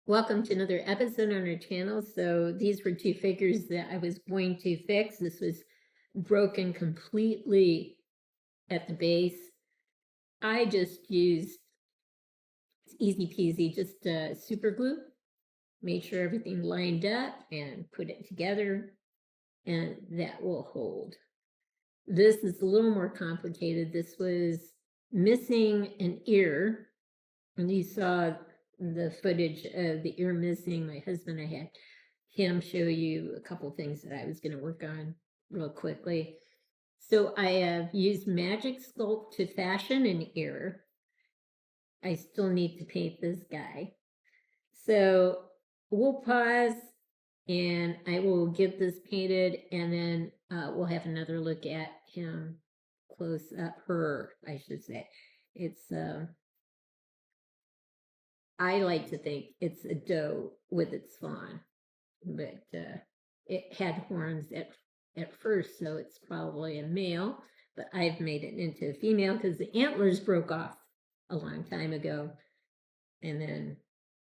Welcome to another episode on our channel. So these were two figures that I was going to fix. This was broken completely at the base. I just used, it's easy peasy, just super glue, made sure everything lined up and put it together, and that will hold. This is a little more complicated. This was missing an ear, and you saw the footage of the ear missing. My husband, I had him show you a couple things that I was going to work on real quickly. So I have used Magic Sculpt to fashion an ear. I still need to paint this guy. So we'll pause and I will get this painted, and then we'll have another look at him close up, her, I should say. It's I like to think it's a doe with its fawn, but it had horns at first, so it's probably a male, but I've made it into a female because the antlers broke off a long time ago. And then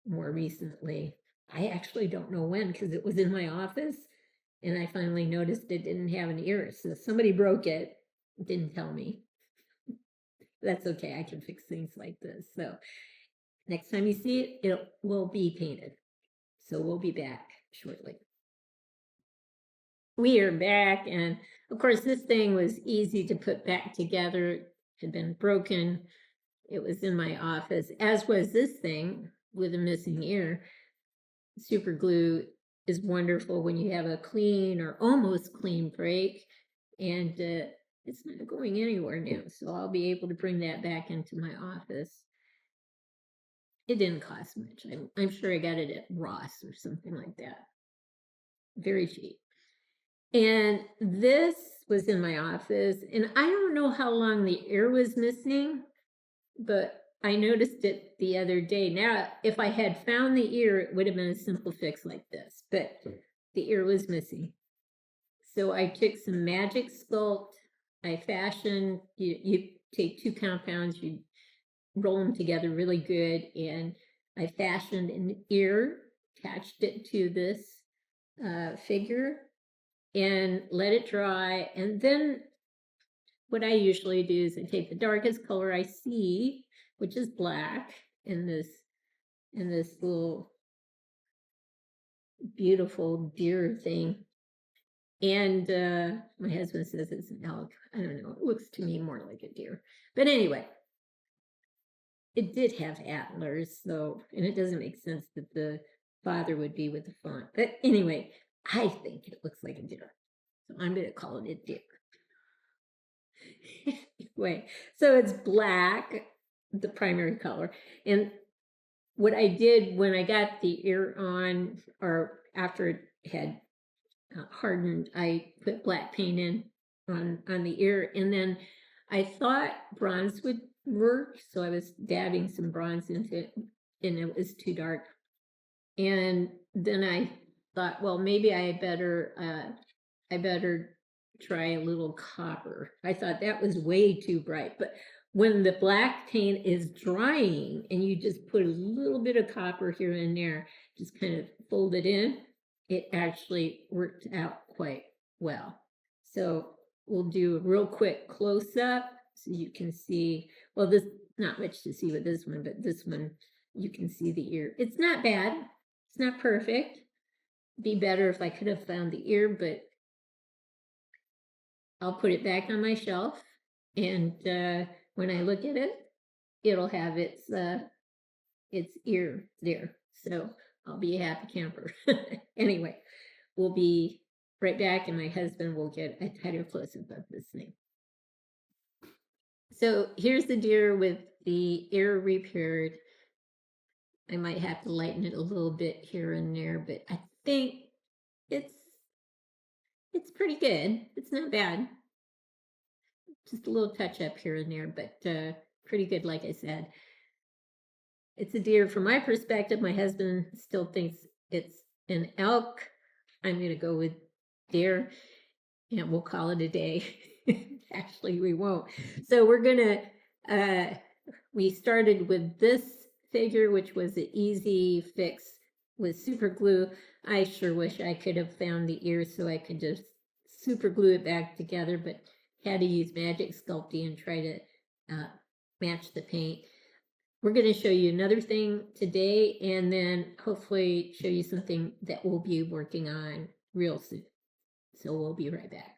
more recently, I actually don't know when, because it was in my office and I finally noticed it didn't have an ear. So somebody broke it, didn't tell me. That's okay, I can fix things like this. So next time you see it, it will be painted. So we'll be back shortly. We are back, and of course this thing was easy to put back together. It had been broken. It was in my office, as was this thing with a missing ear. Super glue is wonderful when you have a clean or almost clean break, and it's not going anywhere now, so I'll be able to bring that back into my office. It didn't cost much. I'm sure I got it at Ross or something like that. Very cheap. And this was in my office, and I don't know how long the ear was missing, but I noticed it the other day. Now, if I had found the ear, it would have been a simple fix like this, but the ear was missing. So I took some Magic Sculpt. I fashioned, you take two compounds, you roll them together really good, and I fashioned an ear, attached it to this figure, and let it dry. And then what I usually do is I take the darkest color I see, which is black, in this little beautiful deer thing. And my husband says it's an elk. I don't know. It looks to me more like a deer. But anyway, it did have antlers, so, and it doesn't make sense that the father would be with the fawn. But anyway, I think it looks like a deer. So I'm going to call it a deer. Anyway, so it's black, the primary color. And what I did when I got the ear on, or after it had hardened, I put black paint in on the ear, and then I thought bronze would work, so I was dabbing some bronze into it, and it was too dark. And then I thought, well, maybe I better try a little copper. I thought that was way too bright, but when the black paint is drying and you just put a little bit of copper here and there, just kind of fold it in, it actually worked out quite well. So we'll do a real quick close-up so you can see, well, this, not much to see with this one, but this one, you can see the ear. It's not bad. It's not perfect. Be better if I could have found the ear, but I'll put it back on my shelf, and when I look at it, it'll have its ear there. So I'll be a happy camper. Anyway, we'll be right back, and my husband will get a tighter close-up of this thing. So here's the deer with the ear repaired. I might have to lighten it a little bit here and there, but I think it's pretty good. It's not bad. Just a little touch up here and there, but pretty good, like I said. It's a deer from my perspective. My husband still thinks it's an elk. I'm going to go with deer, and we'll call it a day. Actually, we won't. So we're going to, we started with this figure, which was an easy fix with super glue. I sure wish I could have found the ear so I could just super glue it back together, but had to use Magic Sculpting and try to match the paint. We're going to show you another thing today, and then hopefully show you something that we'll be working on real soon. So we'll be right back.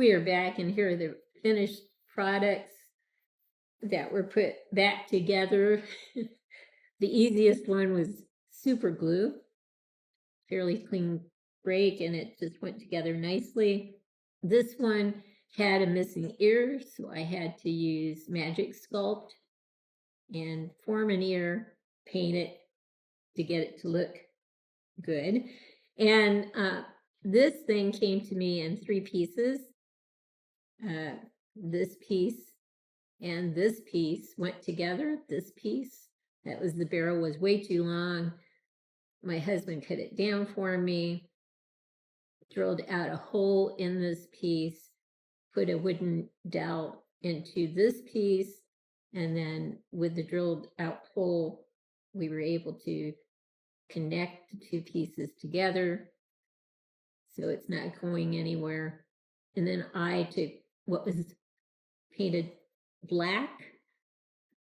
we are back, and here are the finished products that were put back together. The easiest one was super glue, fairly clean break, and it just went together nicely. This one had a missing ear, so I had to use Magic Sculpt and form an ear, paint it to get it to look good. And this thing came to me in 3 pieces. This piece and this piece went together. This piece, that was the barrel, was way too long. My husband cut it down for me, drilled out a hole in this piece, put a wooden dowel into this piece, and then with the drilled out hole, we were able to connect the 2 pieces together so it's not going anywhere. And then I took what was painted black,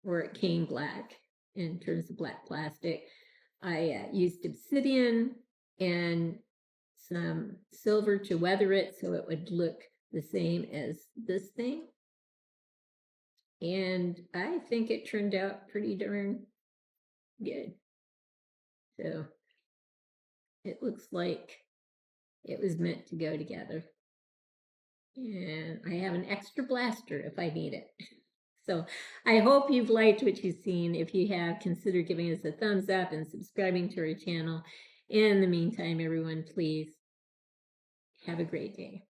or it came black in terms of black plastic. I used obsidian and some silver to weather it so it would look the same as this thing. And I think it turned out pretty darn good. So it looks like it was meant to go together. And I have an extra blaster if I need it. So I hope you've liked what you've seen. If you have, consider giving us a thumbs up and subscribing to our channel. In the meantime, everyone, please have a great day.